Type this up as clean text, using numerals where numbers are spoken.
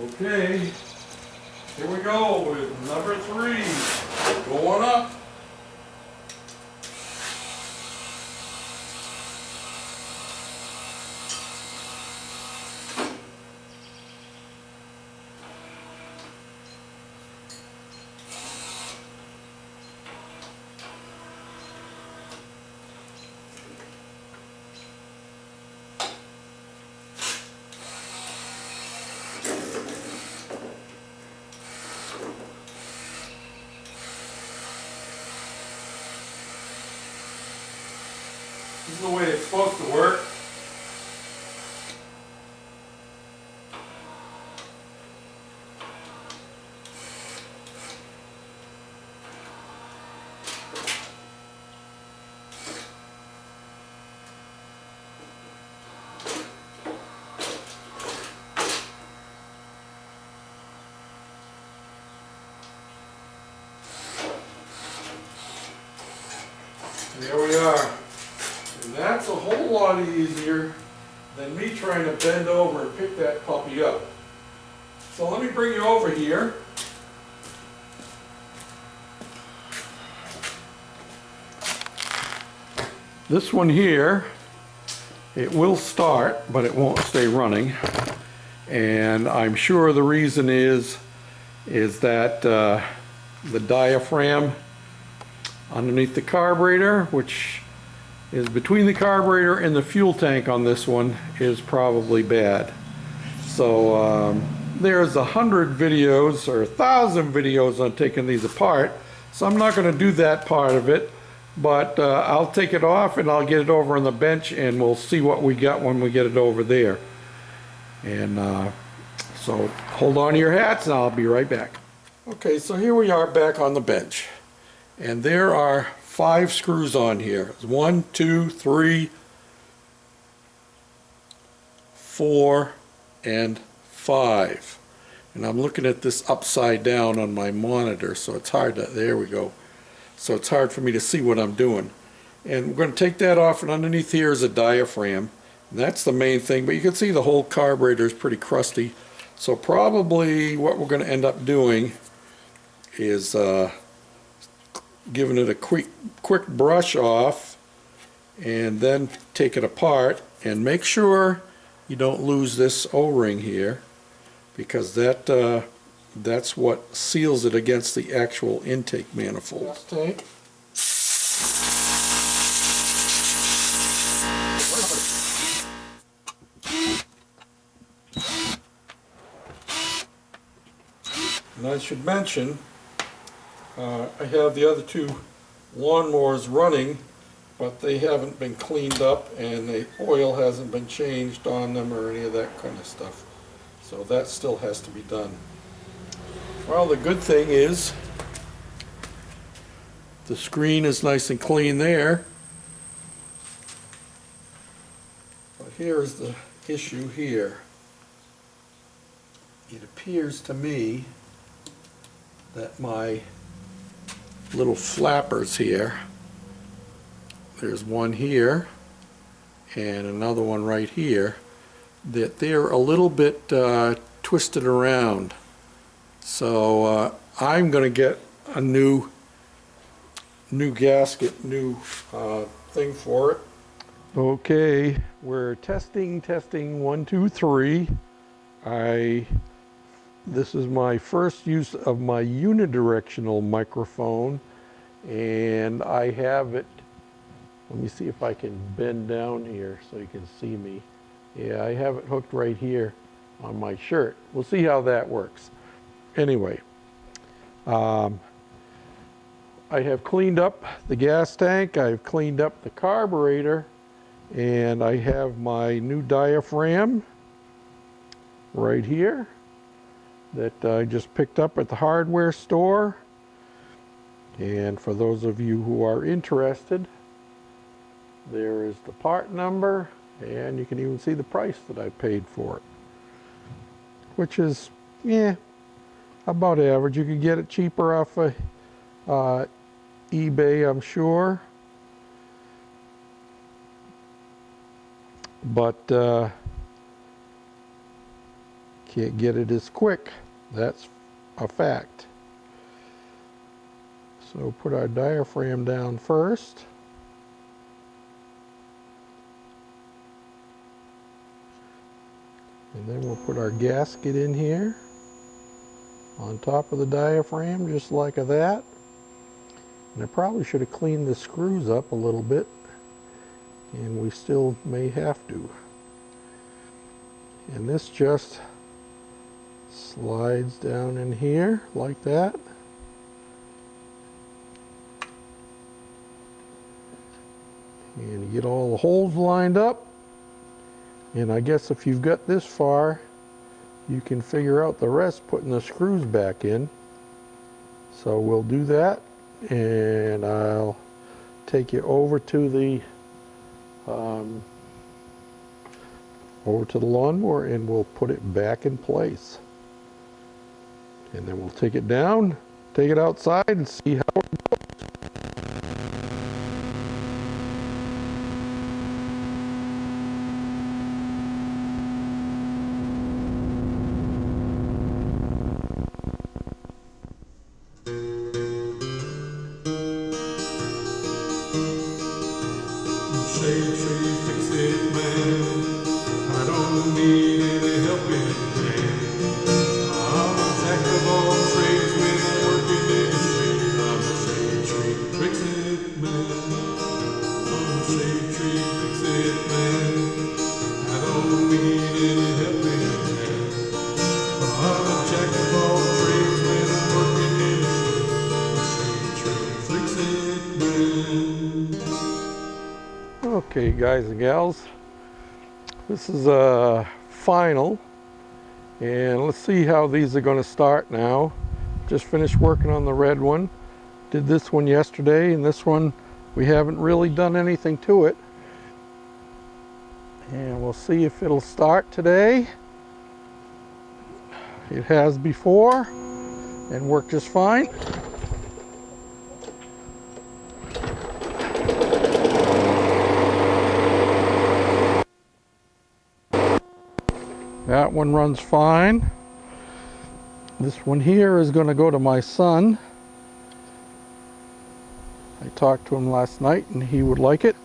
Okay, here we go with number 3, going up. This is the way it's supposed to work. There we are. And that's a whole lot easier than me trying to bend over and pick that puppy up. So let me bring you over here. This one here, it will start, but it won't stay running. And I'm sure the reason is that the diaphragm underneath the carburetor, which is between the carburetor and the fuel tank on this one, is probably bad. So there's 100 videos or 1,000 videos on taking these apart, so I'm not going to do that part of it, but I'll take it off and I'll get it over on the bench and we'll see what we got when we get it over there. And so hold on to your hats and I'll be right back. Okay, so here we are back on the bench. And there are 5 screws on here. 1, 2, 3, 4, and 5. And I'm looking at this upside down on my monitor, so it's hard to, there we go. So it's hard for me to see what I'm doing. And we're going to take that off, and underneath here is a diaphragm. And that's the main thing, but you can see the whole carburetor is pretty crusty. So probably what we're going to end up doing is giving it a quick brush off and then take it apart and make sure you don't lose this O-ring here, because that's what seals it against the actual intake manifold. Tank. And I should mention, I have the other 2 lawnmowers running, but they haven't been cleaned up and the oil hasn't been changed on them or any of that kind of stuff. So that still has to be done. Well, the good thing is the screen is nice and clean there. But here is the issue here. It appears to me that my little flappers here, there's one here and another one right here, that they're a little bit twisted around. So I'm going to get a new gasket, new thing for it. Okay, we're testing 1, 2, 3. This is my first use of my unidirectional microphone, and I have it, let me see if I can bend down here so you can see me. Yeah, I have it hooked right here on my shirt. We'll see how that works. Anyway, I have cleaned up the gas tank, I've cleaned up the carburetor, and I have my new diaphragm right here that I just picked up at the hardware store. And for those of you who are interested, there is the part number, and you can even see the price that I paid for it, which is, yeah, about average. You could get it cheaper off of eBay, I'm sure. But can't get it as quick. That's a fact. So put our diaphragm down first. And then we'll put our gasket in here on top of the diaphragm, just like that. And I probably should have cleaned the screws up a little bit, and we still may have to. And this just slides down in here like that. And you get all the holes lined up. And I guess if you've got this far, you can figure out the rest putting the screws back in. So we'll do that, and I'll take you over to the lawnmower, and we'll put it back in place. And then we'll take it down, take it outside, and see how it Shade tree, fix it, man. I don't need any helping hand. I'm a jack of all trades when I'm working in the street. I'm a shade tree, fix it, man. I'm a shade tree, fix it, man. I don't need any helping hand. I'm a jack of all trades when I'm working in the street. A shade tree, fix it, man. Okay, guys and gals, this is a final, and let's see how these are going to start now. Just finished working on the red one. Did this one yesterday, and this one we haven't really done anything to it. And we'll see if it'll start today. It has before and worked just fine. That one runs fine. This one here is going to go to my son. I talked to him last night and he would like it.